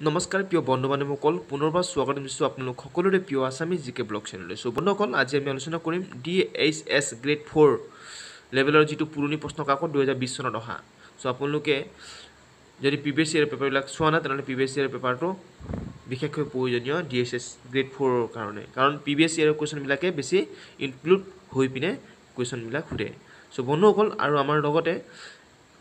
নমস্কাৰ প্ৰিয় বন্ধু বান্ধৱীসকল পুনৰবাৰ স্বাগতম জনাইছোঁ আপোনালোক সকলোৰে প্ৰিয় আছামিজ জিকে ব্লগ চেনেললৈ। চ' বন্ধুসকল আজি আমি আলোচনা কৰিম DHS গ্ৰেড 4 লেভেলৰ যিটো পুৰণি প্ৰশ্ন কাকত 2020 চনত অহা। চ' আপোনালোকে যদি প্ৰিভিয়াছ ইয়েৰ পেপাৰবিলাক চোৱা নাই তেনেহ'লে প্ৰিভিয়াছ ইয়েৰ পেপাৰটো বিশেষকৈ প্ৰয়োজনীয় DHS গ্ৰেড 4ৰ কাৰণে, কাৰণ প্ৰিভিয়াছ ইয়েৰৰ কুৱেশ্যনবিলাকে বেছি ইনক্লুড হৈ পিনে কুৱেশ্যনবিলাক সোধে। চ' বন্ধুসকল আৰু আমাৰ লগতে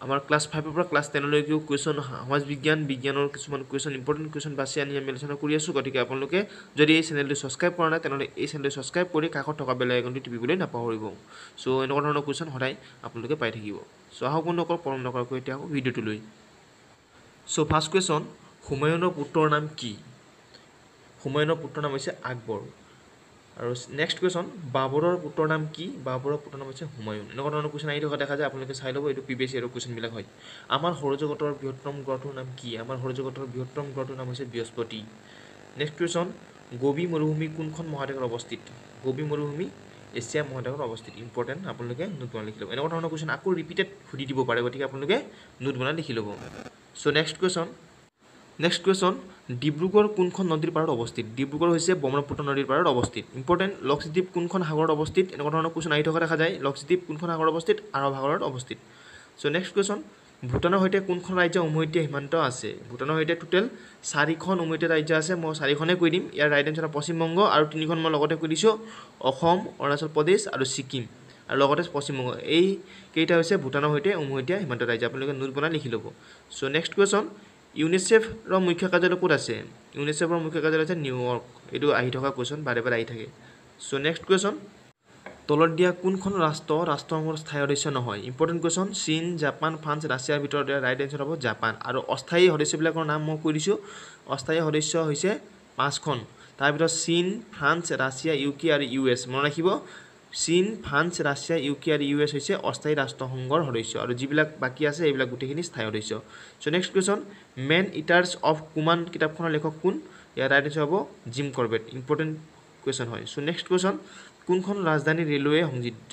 আমাৰ ক্লাছ 5ৰ পৰা ক্লাছ 10লৈকেও কুৱেশ্যন সমাজ বিজ্ঞানৰ কিছুমান কুৱেশ্যন ইম্পৰ্টেণ্ট কুৱেশ্যন বাছি আনি আমি আলোচনা কৰি আছোঁ। গতিকে আপোনালোকে যদি এই চেনেলটো ছাবস্ক্ৰাইব কৰা নাই তেনেহ'লে এই চেনেলটো ছাবস্ক্ৰাইব কৰি কাষত থকা বেল আইকনটো টিপিবলৈ নাপাহৰিব। চ' এনেকুৱা ধৰণৰ কুৱেশ্যন সদায় আপোনালোকে পাই থাকিব। চ' আহক বন্ধুসকল পলম নকৰাকৈ এতিয়া ভিডিঅ'টো লৈ। চ' ফাৰ্ষ্ট কুৱেশ্যন, হুমায়ুনৰ পুত্ৰৰ নাম কি? হুমায়ুনৰ পুত্ৰৰ নাম হৈছে আকবৰ। আৰু নেক্সট কুৱেশ্যন, বাবৰৰ পুত্ৰৰ নাম কি? বাবৰৰ পুত্ৰৰ নাম হৈছে হুমায়ুন। এনেকুৱা ধৰণৰ কুৱেশ্যন আহি থকা দেখা যায়, আপোনালোকে চাই ল'ব। এইটো প্ৰিভিয়াছ ইয়েৰৰ কুৱেশ্যনবিলাক হয়। আমাৰ সৌৰজগতৰ বৃহত্তম গ্ৰহটোৰ নাম কি? আমাৰ সৌৰজগতৰ বৃহত্তম গ্ৰহটোৰ নাম হৈছে বৃহস্পতি। নেক্সট কুৱেশ্যন, গোবি মৰুভূমি কোনখন মহাদেশত অৱস্থিত? গোবি মৰুভূমি এছিয়া মহাদেশত অৱস্থিত। ইম্পৰ্টেণ্ট, আপোনালোকে নোট বনাই লিখি ল'ব। এনেকুৱা ধৰণৰ কুৱেশ্যন আকৌ ৰিপিটেড সুধি দিব পাৰে, গতিকে আপোনালোকে নোট বনাই লিখি ল'ব। চ' নেক্সট কুৱেশ্যন, ডিব্ৰুগড় কোনখন নদীৰ পাৰত অৱস্থিত? ডিব্ৰুগড় হৈছে ব্ৰহ্মপুত্ৰ নদীৰ পাৰত অৱস্থিত। ইম্পৰ্টেণ্ট, লক্ষদ্বীপ কোনখন সাগৰত অৱস্থিত? এনেকুৱা ধৰণৰ কুৱেশ্যন আহি থকা দেখা যায়। লক্ষদ্বীপ কোনখন সাগৰত অৱস্থিত? আৰৱ সাগৰত অৱস্থিত। চ' নেক্সট কুৱেশ্যন, ভূটানৰ সৈতে কোনখন ৰাজ্য উমৈহতীয়া সীমান্ত আছে? ভূটানৰ সৈতে টোটেল 4খন উমৈহতীয়া ৰাজ্য আছে। মই 4খনেই কৈ দিম। ইয়াৰ ৰাইট এনচাৰ পশ্চিমবংগ, আৰু 3খন মই লগতে কৈ দিছোঁ, অসম, অৰুণাচল প্ৰদেশ আৰু ছিকিম, আৰু লগতে পশ্চিমবংগ। এই কেইটা হৈছে ভূটানৰ সৈতে উমৈহতীয়া সীমান্ত ৰাজ্য। আপোনালোকে নোট বনাই লিখি ল'ব। চ' নেক্সট কুৱেশ্যন, ইউনিচেফৰ মুখ্য কাৰ্যালয় ক'ত আছে? ইউনিচেফৰ মুখ্য কাৰ্যালয় আছে নিউয়ৰ্ক। এইটো আহি থকা কুৱেশ্যন, বাৰে বাৰে আহি থাকে। চ' নেক্সট কুৱেশ্যন, তলত দিয়া কোনখন ৰাষ্ট্ৰসংঘৰ স্থায়ী সদস্য নহয়? ইম্পৰ্টেণ্ট কুৱেশ্যন, চীন, জাপান, ফ্ৰান্স, ৰাছিয়াৰ ভিতৰত ৰাইট এনচাৰ হ'ব জাপান। আৰু অস্থায়ী সদস্যবিলাকৰ নাম মই কৈ দিছোঁ। অস্থায়ী সদস্য হৈছে 5খন। তাৰ ভিতৰত চীন, ফ্ৰান্স, ৰাছিয়া, UK আৰু US। মনত ৰাখিব, চীন, ফ্ৰান্স, ৰাছিয়া, UK আৰু US হৈছে অস্থায়ী ৰাষ্ট্ৰসংঘৰ সদস্য, আৰু যিবিলাক বাকী আছে এইবিলাক গোটেইখিনি স্থায়ী সদস্য। So' next question, man eaters of Kumaon কিতাপখনৰ লেখক কোন? ইয়াৰ ৰাইট এনচাৰ হ'ব জিম কৰবেট। ইম্পৰ্টেণ্ট কুৱেশ্যন হয়। চ' নেক্সট কুৱেশ্যন, কোনখন ৰাজধানী ৰেলৱে সংযোজিত?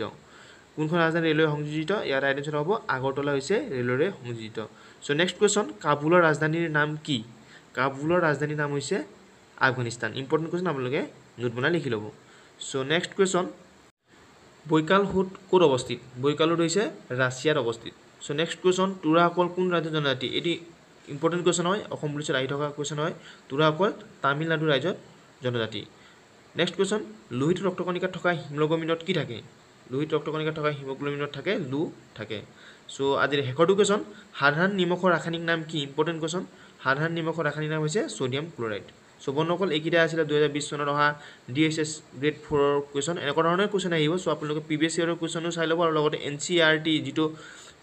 কোনখন ৰাজধানী ৰেলৱে সংযোজিত? ইয়াৰ ৰাইট এনচাৰ হ'ব আগৰতলা হৈছে ৰেলৱেৰে সংযোজিত। চ' নেক্সট কুৱেশ্যন, কাবুলৰ ৰাজধানীৰ নাম কি? কাবুলৰ ৰাজধানীৰ নাম হৈছে আফগানিস্তান। ইম্পৰ্টেণ্ট কুৱেশ্যন, আপোনালোকে নোট বনাই লিখি ল'ব। চ' নেক্সট কুৱেশ্যন, বৈকাল হ্ৰদ ক'ত অৱস্থিত? বৈকাল হ্ৰদ হৈছে ৰাছিয়াত অৱস্থিত। চ' নেক্সট কুৱেশ্যন, তুৰাসকল কোন ৰাজ্যৰ জনজাতি? এটি ইম্পৰ্টেণ্ট কুৱেশ্যন হয়, অসম পুলিচত আহি থকা কুৱেশ্যন হয়। তুৰাসকল তামিলনাডু ৰাজ্যত জনজাতি। নেক্সট কুৱেশ্যন, লোহিত ৰক্তকণিকাত থকা হিমোগ্ল'বিনত কি থাকে? লোহিত ৰক্তকণিকাত থকা হিমোগ্ল'বিনত থাকে লো থাকে। চ' আজিৰ শেষৰটো কুৱেশ্যন, সাধাৰণ নিমখৰ ৰাসায়নিক নাম কি? ইম্পৰ্টেণ্ট কুৱেশ্যন, সাধাৰণ নিমখৰ ৰাসায়নিক নাম হৈছে ছ'ডিয়াম ক্ল'ৰাইড। চ' বন্ধুসকল এইকেইটা আছিলে 2020 চনত অহা DHS গ্ৰেড 4ৰ কুৱেশ্যন। এনেকুৱা ধৰণৰ কুৱেশ্যন আহিব। চ' আপোনালোকে প্ৰিভিয়াছ ইয়েৰৰ কুৱেশ্যনো চাই ল'ব, আৰু লগতে NCERT যিটো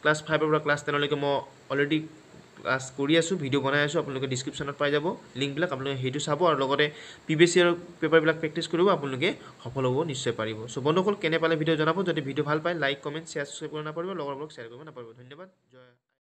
ক্লাছ 5ৰ পৰা ক্লাছ 10লৈকে মই অলৰেডি ক্লাছ কৰি আছোঁ, ভিডিঅ' বনাই আছোঁ, আপোনালোকে ডিছক্ৰিপশ্যনত পাই যাব লিংকবিলাক। আপোনালোকে সেইটো চাব, আৰু লগতে প্ৰিভিয়াছ ইয়েৰৰ পেপাৰবিলাক প্ৰেক্টিছ কৰিব, আপোনালোকে সফল হ'ব নিশ্চয় পাৰিব। চ' বন্ধুসকল কেনে পালে ভিডিঅ' জনাব। যদি ভিডিঅ' ভাল পায় লাইক, কমেণ্ট, শ্বেয়াৰ, ছাবস্ক্ৰাইব কৰিব নাপাহৰিব, লগৰবোৰক শ্বেয়াৰ কৰিব নাপাহৰিব। ধন্যবাদ। জয়